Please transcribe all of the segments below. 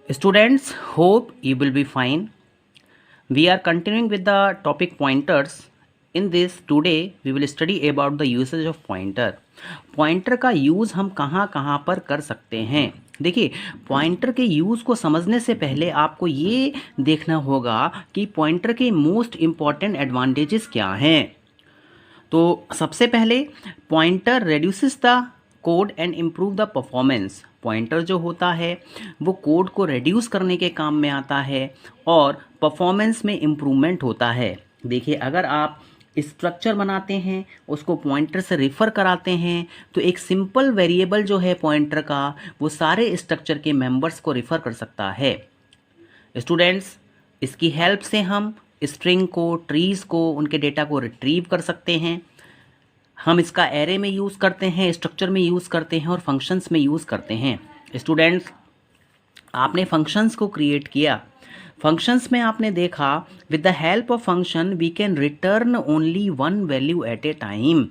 Students, hope you will be fine. We are continuing with the topic pointers. In this, today we will study about the usage of pointer. Pointer का use हम कहाँ कहाँ पर कर सकते हैं। देखिए, पॉइंटर के यूज़ को समझने से पहले आपको ये देखना होगा कि पॉइंटर के मोस्ट इम्पॉर्टेंट एडवांटेजेस क्या हैं। तो सबसे पहले, pointer reduces the code and improve the performance. Pointer जो होता है वो कोड को रेड्यूस करने के काम में आता है और परफॉर्मेंस में इम्प्रूवमेंट होता है। देखिए, अगर आप स्ट्रक्चर बनाते हैं, उसको पॉइंटर से रेफ़र कराते हैं, तो एक सिंपल वेरिएबल जो है पॉइंटर का, वो सारे स्ट्रक्चर के मेंबर्स को रेफ़र कर सकता है। स्टूडेंट्स, इसकी हेल्प से हम स्ट्रिंग को, ट्रीज़ को, उनके डेटा को रिट्रीव कर सकते हैं। हम इसका एरे में यूज़ करते हैं, स्ट्रक्चर में यूज़ करते हैं और फंक्शंस में यूज़ करते हैं। स्टूडेंट्स, आपने फंक्शंस को क्रिएट किया। फंक्शंस में आपने देखा, with the help of function we can return only one value at a time.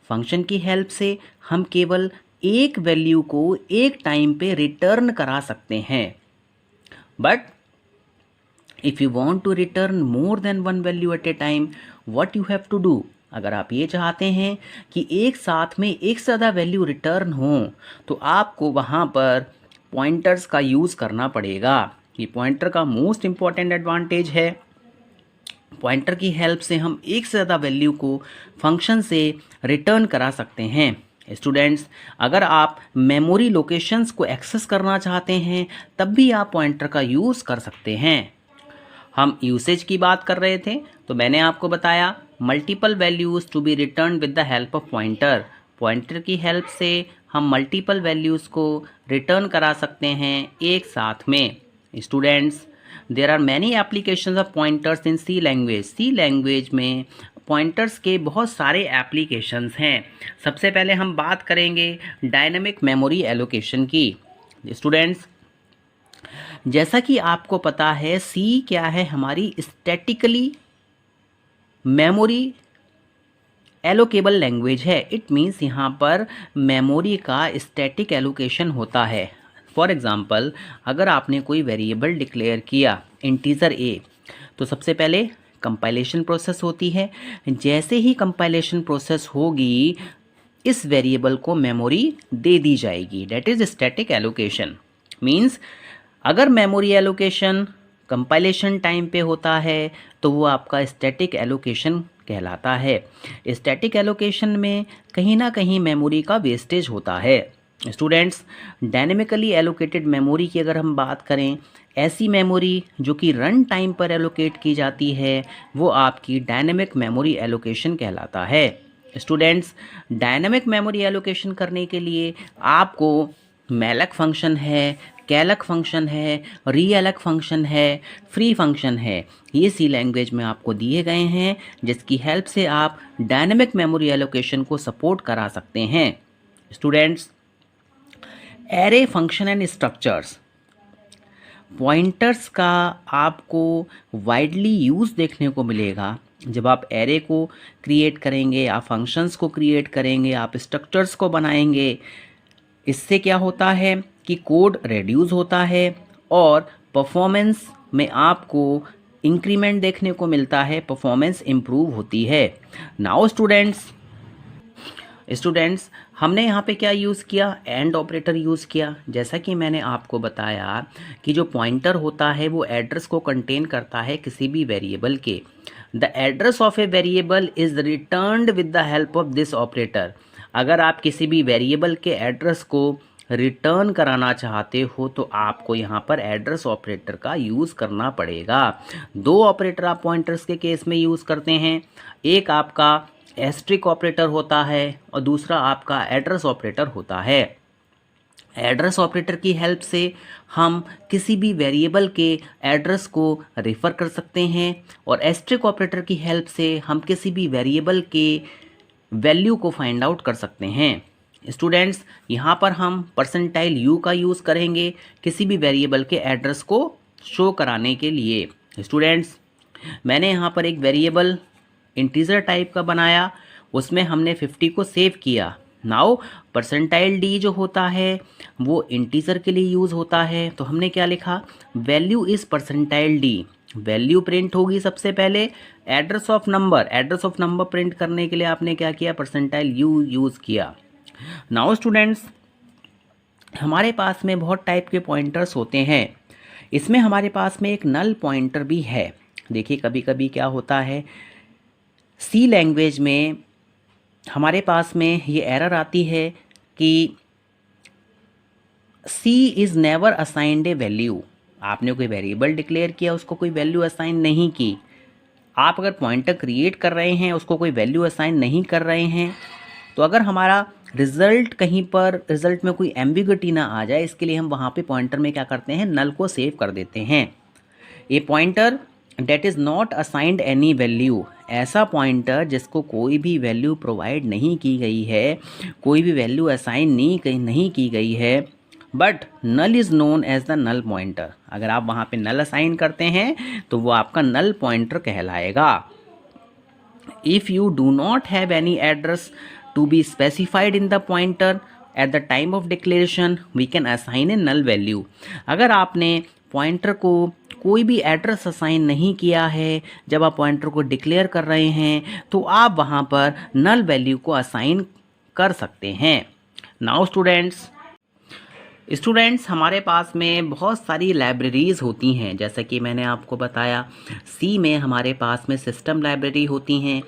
Function की हेल्प से हम केवल एक वैल्यू को एक टाइम पे रिटर्न करा सकते हैं। But if you want to return more than one value at a time, what you have to do. अगर आप ये चाहते हैं कि एक साथ में एक से ज़्यादा वैल्यू रिटर्न हो, तो आपको वहाँ पर पॉइंटर्स का यूज़ करना पड़ेगा। ये पॉइंटर का मोस्ट इम्पॉर्टेंट एडवांटेज है। पॉइंटर की हेल्प से हम एक से ज़्यादा वैल्यू को फंक्शन से रिटर्न करा सकते हैं। स्टूडेंट्स, अगर आप मेमोरी लोकेशंस को एक्सेस करना चाहते हैं, तब भी आप पॉइंटर का यूज़ कर सकते हैं। हम यूसेज की बात कर रहे थे, तो मैंने आपको बताया multiple values to be return with the help of pointer. Pointer की हेल्प से हम मल्टीपल वैल्यूज़ को रिटर्न करा सकते हैं एक साथ में। Students, there are many applications of pointers in C language. C language में पॉइंटर्स के बहुत सारे एप्लीकेशंस हैं। सबसे पहले हम बात करेंगे डायनेमिक मेमोरी एलोकेशन की। स्टूडेंट्स, जैसा कि आपको पता है, सी क्या है, हमारी स्टैटिकली मेमोरी एलोकेबल लैंग्वेज है। इट मीन्स यहाँ पर मेमोरी का स्टैटिक एलोकेशन होता है। फॉर एग्ज़ाम्पल, अगर आपने कोई वेरिएबल डिक्लेयर किया इंटीजर ए, तो सबसे पहले कंपाइलेशन प्रोसेस होती है। जैसे ही कंपाइलेशन प्रोसेस होगी, इस वेरिएबल को मेमोरी दे दी जाएगी। That is static allocation. Means अगर मेमोरी एलोकेशन कंपाइलेशन टाइम पे होता है, तो वो आपका स्टैटिक एलोकेशन कहलाता है। स्टैटिक एलोकेशन में कहीं ना कहीं मेमोरी का वेस्टेज होता है। स्टूडेंट्स, डायनेमिकली एलोकेटेड मेमोरी की अगर हम बात करें, ऐसी मेमोरी जो कि रन टाइम पर एलोकेट की जाती है, वो आपकी डायनेमिक मेमोरी एलोकेशन कहलाता है। स्टूडेंट्स, डायनेमिक मेमोरी एलोकेशन करने के लिए आपको मैलक फंक्शन है, कैलक फंक्शन है, रीएलक फंक्शन है, फ्री फंक्शन है, ये सी लैंग्वेज में आपको दिए गए हैं, जिसकी हेल्प से आप डायनेमिक मेमोरी एलोकेशन को सपोर्ट करा सकते हैं। Students, array function and structures. Pointers का आपको वाइडली यूज़ देखने को मिलेगा। जब आप एरे को क्रिएट करेंगे, आप फंक्शंस को क्रिएट करेंगे, आप स्ट्रक्चर्स को बनाएंगे, इससे क्या होता है कि कोड रेड्यूस होता है और परफॉर्मेंस में आपको इंक्रीमेंट देखने को मिलता है, परफॉर्मेंस इम्प्रूव होती है। नाउ स्टूडेंट्स, हमने यहाँ पे क्या यूज़ किया, एंड ऑपरेटर यूज़ किया। जैसा कि मैंने आपको बताया कि जो पॉइंटर होता है वो एड्रेस को कंटेन करता है किसी भी वेरिएबल के। The address of a variable is returned with the help of this operator. अगर आप किसी भी वेरिएबल के एड्रेस को रिटर्न कराना चाहते हो, तो आपको यहाँ पर एड्रेस ऑपरेटर का यूज़ करना पड़ेगा। दो ऑपरेटर आप पॉइंटर्स के केस में यूज़ करते हैं। एक आपका एस्ट्रिक ऑपरेटर होता है और दूसरा आपका एड्रेस ऑपरेटर होता है। एड्रेस ऑपरेटर की हेल्प से हम किसी भी वेरिएबल के एड्रेस को रेफ़र कर सकते हैं और एस्ट्रिक ऑपरेटर की हेल्प से हम किसी भी वेरिएबल के वैल्यू को फाइंड आउट कर सकते हैं। स्टूडेंट्स, यहाँ पर हम परसेंटाइल यू का यूज़ करेंगे किसी भी वेरिएबल के एड्रेस को शो कराने के लिए। स्टूडेंट्स, मैंने यहाँ पर एक वेरिएबल इंटीजर टाइप का बनाया, उसमें हमने 50 को सेव किया। नाउ परसेंटाइल डी जो होता है वो इंटीजर के लिए यूज़ होता है, तो हमने क्या लिखा, value is percentile D. Value print होगी सबसे पहले, एड्रेस ऑफ नंबर प्रिंट करने के लिए आपने क्या किया, परसेंटाइल यू यूज़ किया। नाउ स्टूडेंट्स, हमारे पास में बहुत टाइप के पॉइंटर्स होते हैं, इसमें हमारे पास में एक नल पॉइंटर भी है। देखिए कभी कभी क्या होता है, सी लैंग्वेज में हमारे पास में ये एरर आती है कि C is never assigned a value. आपने कोई वेरिएबल डिक्लेयर किया, उसको कोई वैल्यू असाइन नहीं की। आप अगर पॉइंटर क्रिएट कर रहे हैं, उसको कोई वैल्यू असाइन नहीं कर रहे हैं, तो अगर हमारा रिजल्ट कहीं पर रिजल्ट में कोई एम्बिग्युइटी ना आ जाए, इसके लिए हम वहाँ पे पॉइंटर में क्या करते हैं, नल को सेव कर देते हैं। ए pointer that is not assigned any value, ऐसा पॉइंटर जिसको कोई भी वैल्यू प्रोवाइड नहीं की गई है, कोई भी वैल्यू असाइन नहीं की गई है, but null is known as the null pointer. अगर आप वहाँ पे नल असाइन करते हैं तो वो आपका नल पॉइंटर कहलाएगा। If you do not have any address to be specified in the pointer at the time of declaration, we can assign a null value. अगर आपने पॉइंटर को कोई भी एड्रेस असाइन नहीं किया है जब आप पॉइंटर को डिक्लेयर कर रहे हैं, तो आप वहाँ पर नल वैल्यू को असाइन कर सकते हैं। नाउ स्टूडेंट्स हमारे पास में बहुत सारी लाइब्रेरीज़ होती हैं, जैसा कि मैंने आपको बताया, सी में हमारे पास में सिस्टम लाइब्रेरी होती हैं,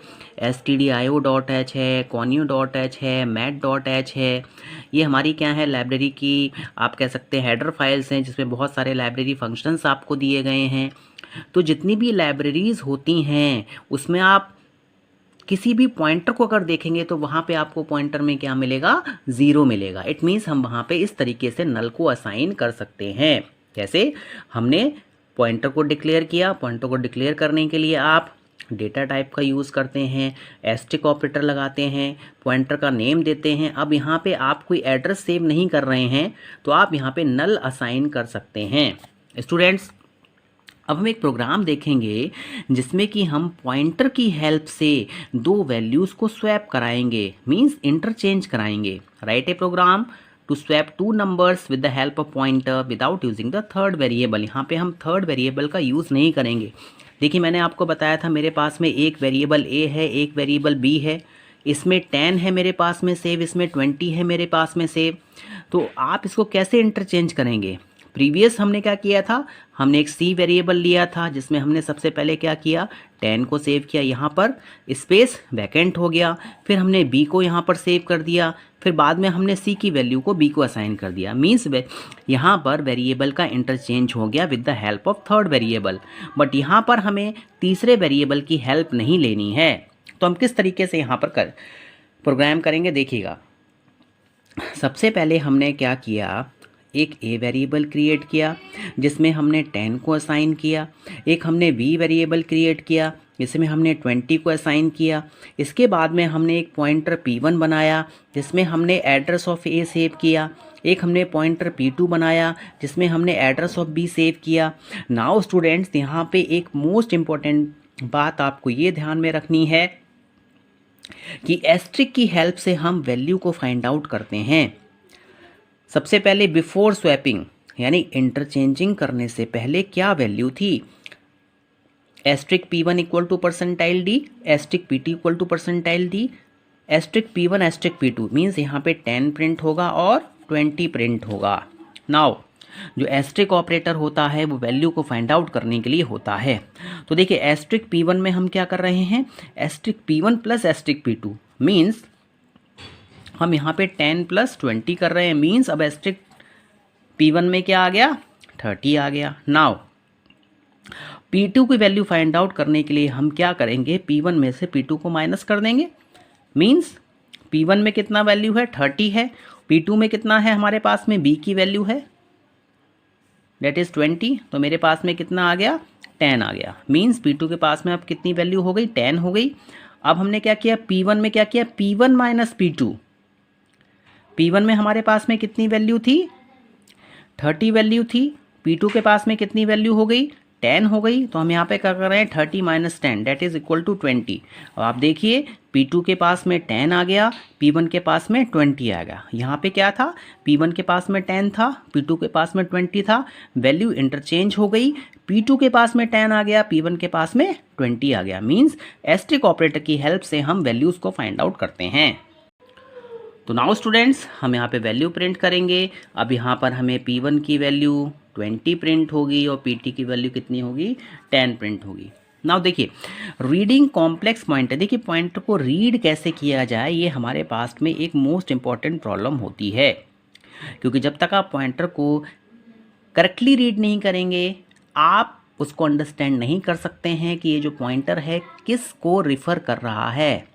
stdio.h है, conio.h है, mat.h है। ये हमारी क्या है, लाइब्रेरी की आप कह सकते हैं हेडर फाइल्स हैं, जिसमें बहुत सारे लाइब्रेरी फंक्शंस आपको दिए गए हैं। तो जितनी भी लाइब्रेरीज़ होती हैं उसमें आप किसी भी पॉइंटर को अगर देखेंगे तो वहाँ पे आपको पॉइंटर में क्या मिलेगा, ज़ीरो मिलेगा। इट मीन्स हम वहाँ पे इस तरीके से नल को असाइन कर सकते हैं। कैसे, हमने पॉइंटर को डिक्लेयर किया, पॉइंटर को डिक्लेयर करने के लिए आप डेटा टाइप का यूज़ करते हैं, एस्टिक ऑपरेटर लगाते हैं, पॉइंटर का नेम देते हैं। अब यहाँ पे आप कोई एड्रेस सेव नहीं कर रहे हैं तो आप यहाँ पे नल असाइन कर सकते हैं। स्टूडेंट्स, अब हम एक प्रोग्राम देखेंगे जिसमें कि हम पॉइंटर की हेल्प से दो वैल्यूज़ को स्वैप कराएंगे, मींस इंटरचेंज कराएंगे। Write a program to swap two numbers with the help of pointer without using the third variable. यहाँ पे हम थर्ड वेरिएबल का यूज़ नहीं करेंगे। देखिए मैंने आपको बताया था मेरे पास में एक वेरिएबल ए है, एक वेरिएबल बी है, इसमें 10 है मेरे पास में सेव, इसमें 20 है मेरे पास में सेव। तो आप इसको कैसे इंटरचेंज करेंगे, प्रीवियस हमने क्या किया था, हमने एक सी वेरिएबल लिया था जिसमें हमने सबसे पहले क्या किया, 10 को सेव किया, यहाँ पर स्पेस वैकेंट हो गया, फिर हमने बी को यहाँ पर सेव कर दिया, फिर बाद में हमने सी की वैल्यू को बी को असाइन कर दिया। मीन्स यहाँ पर वेरिएबल का इंटरचेंज हो गया with the help of third variable. But यहाँ पर हमें तीसरे वेरिएबल की हेल्प नहीं लेनी है। तो हम किस तरीके से यहाँ पर प्रोग्राम करेंगे, देखिएगा। सबसे पहले हमने क्या किया, एक ए वेरिएबल क्रिएट किया जिसमें हमने 10 को असाइन किया, एक हमने बी वेरिएबल क्रिएट किया जिसमें हमने 20 को असाइन किया। इसके बाद में हमने एक पॉइंटर P1 बनाया जिसमें हमने एड्रेस ऑफ ए सेव किया, एक हमने पॉइंटर P2 बनाया जिसमें हमने एड्रेस ऑफ बी सेव किया। नाउ स्टूडेंट्स, यहाँ पे एक मोस्ट इम्पॉर्टेंट बात आपको ये ध्यान में रखनी है कि एस्ट्रिक की हेल्प से हम वैल्यू को फाइंड आउट करते हैं। सबसे पहले बिफोर स्वैपिंग यानी इंटरचेंजिंग करने से पहले क्या वैल्यू थी, asterisk P1 equal to percentile D, asterisk P2 equal to percentile D, asterisk P1 asterisk P2 means यहाँ पे 10 प्रिंट होगा और 20 प्रिंट होगा। नाउ जो एस्ट्रिक ऑपरेटर होता है वो वैल्यू को फाइंड आउट करने के लिए होता है। तो देखिए एस्ट्रिक P1 में हम क्या कर रहे हैं, asterisk P1 plus asterisk P2 means हम यहाँ पे 10 प्लस 20 कर रहे हैं, मीन्स अब एस्ट्रिक P1 में क्या आ गया, 30 आ गया। नाउ P2 की वैल्यू फाइंड आउट करने के लिए हम क्या करेंगे, P1 में से P2 को माइनस कर देंगे। मीन्स P1 में कितना वैल्यू है, 30 है, P2 में कितना है हमारे पास में, B की वैल्यू है डेट इज़ 20, तो मेरे पास में कितना आ गया, 10 आ गया। मीन्स P2 के पास में अब कितनी वैल्यू हो गई, 10 हो गई। अब हमने क्या किया, P1 में क्या किया, P1 माइनस P2। P1 में हमारे पास में कितनी वैल्यू थी, 30 वैल्यू थी, P2 के पास में कितनी वैल्यू हो गई, 10 हो गई, तो हम यहाँ पे क्या कर रहे हैं 30 minus 10 that is equal to 20। अब आप देखिए P2 के पास में 10 आ गया, P1 के पास में 20 आ गया। यहाँ पे क्या था, P1 के पास में 10 था, P2 के पास में 20 था, वैल्यू इंटरचेंज हो गई, P2 के पास में 10 आ गया, P1 के पास में 20 आ गया। मीन्स एस्टेरिस्क ऑपरेटर की हेल्प से हम वैल्यूज़ को फाइंड आउट करते हैं। तो नाउ स्टूडेंट्स हम यहाँ पे वैल्यू प्रिंट करेंगे। अब यहाँ पर हमें P1 की वैल्यू 20 प्रिंट होगी और PT की वैल्यू कितनी होगी, 10 प्रिंट होगी। नाउ देखिए रीडिंग कॉम्प्लेक्स पॉइंटर, देखिए पॉइंटर को रीड कैसे किया जाए ये हमारे पास में एक मोस्ट इंपॉर्टेंट प्रॉब्लम होती है, क्योंकि जब तक आप पॉइंटर को करेक्टली रीड नहीं करेंगे आप उसको अंडरस्टैंड नहीं कर सकते हैं कि ये जो पॉइंटर है किस को रिफ़र कर रहा है।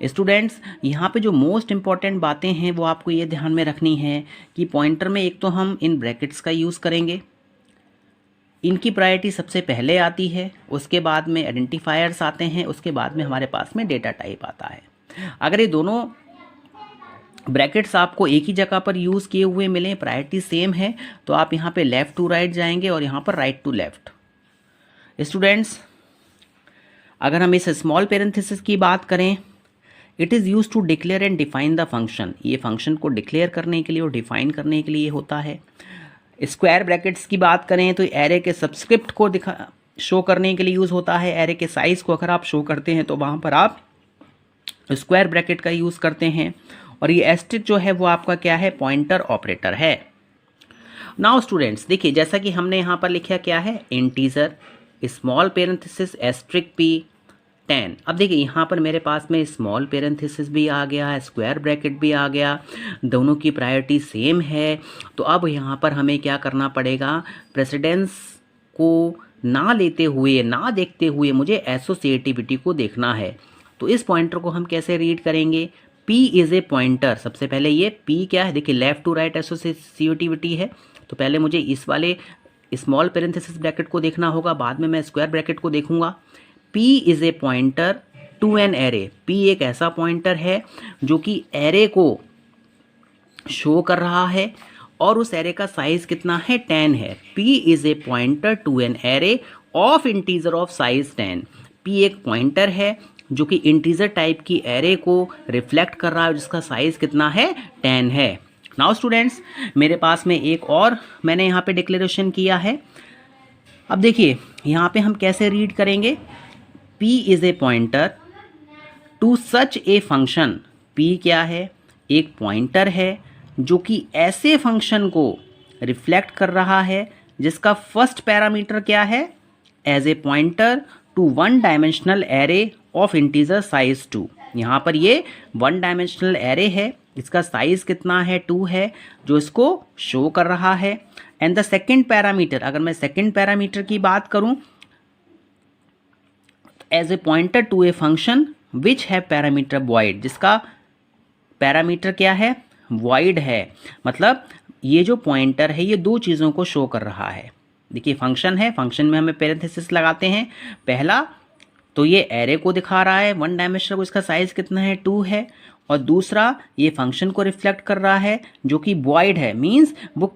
स्टूडेंट्स यहाँ पे जो मोस्ट इम्पॉर्टेंट बातें हैं वो आपको ये ध्यान में रखनी है कि पॉइंटर में एक तो हम इन ब्रैकेट्स का यूज़ करेंगे, इनकी प्रायोरिटी सबसे पहले आती है, उसके बाद में आइडेंटिफायर्स आते हैं, उसके बाद में हमारे पास में डेटा टाइप आता है। अगर ये दोनों ब्रैकेट्स आपको एक ही जगह पर यूज़ किए हुए मिलें, प्रायोरिटी सेम है, तो आप यहाँ पे लेफ़्ट टू राइट जाएंगे और यहाँ पर राइट टू लेफ़्ट। स्टूडेंट्स अगर हम इस स्मॉल पेरेंथेसिस की बात करें, it is use to declare and define the function, ये फंक्शन को डिक्लेयर करने के लिए और डिफाइन करने के लिए होता है। स्क्वायर ब्रैकेट्स की बात करें तो एरे के सबस्क्रिप्ट को शो करने के लिए यूज़ होता है। एरे के साइज़ को अगर आप शो करते हैं तो वहाँ पर आप स्क्वायर ब्रैकेट का यूज़ करते हैं। और ये एस्टेरिस्क जो है वो आपका क्या है, पॉइंटर ऑपरेटर है। नाउ स्टूडेंट्स देखिए जैसा कि हमने यहाँ पर लिखा क्या है, integer small parenthesis asterisk P10। अब देखिए यहाँ पर मेरे पास में स्मॉल पेरेंथेसिस भी आ गया, स्क्वायर ब्रैकेट भी आ गया, दोनों की प्रायोरिटी सेम है। तो अब यहाँ पर हमें क्या करना पड़ेगा, प्रेसिडेंस को ना लेते हुए, ना देखते हुए मुझे एसोसिएटिविटी को देखना है। तो इस पॉइंटर को हम कैसे रीड करेंगे, P इज़ ए पॉइंटर। सबसे पहले ये P क्या है, देखिए लेफ़्ट टू राइट एसोसिएटिविटी है, तो पहले मुझे इस वाले स्मॉल पेरेंथेसिस ब्रैकेट को देखना होगा, बाद में मैं स्क्वायर ब्रैकेट को देखूंगा। P is a pointer to an array, P एक ऐसा पॉइंटर है जो कि एरे को शो कर रहा है और उस एरे का साइज कितना है, 10 है। P is a pointer to an array of integer of size 10। P एक पॉइंटर है जो कि इंटीजर टाइप की एरे को रिफ्लेक्ट कर रहा है जिसका साइज कितना है, 10 है। नाउ स्टूडेंट्स मेरे पास में एक और मैंने यहाँ पे डिक्लेरेशन किया है। अब देखिए यहाँ पे हम कैसे रीड करेंगे, P is a pointer to such a function. P क्या है, एक पॉइंटर है जो कि ऐसे फंक्शन को रिफ्लेक्ट कर रहा है जिसका फर्स्ट पैरामीटर क्या है, as a pointer to one dimensional array of integer size 2। यहाँ पर ये वन डायमेंशनल एरे है, इसका साइज कितना है, 2 है, जो इसको शो कर रहा है। एंड द सेकेंड पैरामीटर, अगर मैं सेकेंड पैरामीटर की बात करूं, as a pointer to a function which है पैरामीटर वॉइड, जिसका पैरामीटर क्या है, वॉइड है। मतलब ये जो पॉइंटर है ये दो चीज़ों को शो कर रहा है। देखिए फंक्शन है, फंक्शन में हमें पेरेंथेसिस लगाते हैं, पहला तो ये एरे को दिखा रहा है वन डायमेंशनल को, इसका साइज कितना है, 2 है, और दूसरा ये फंक्शन को रिफ्लेक्ट कर रहा है जो कि वॉइड है, मींस वो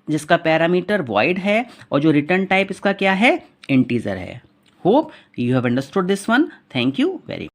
जिसका पैरामीटर वॉइड है और जो रिटर्न टाइप इसका क्या है, इंटीजर है। Hope you have understood this one. Thank you very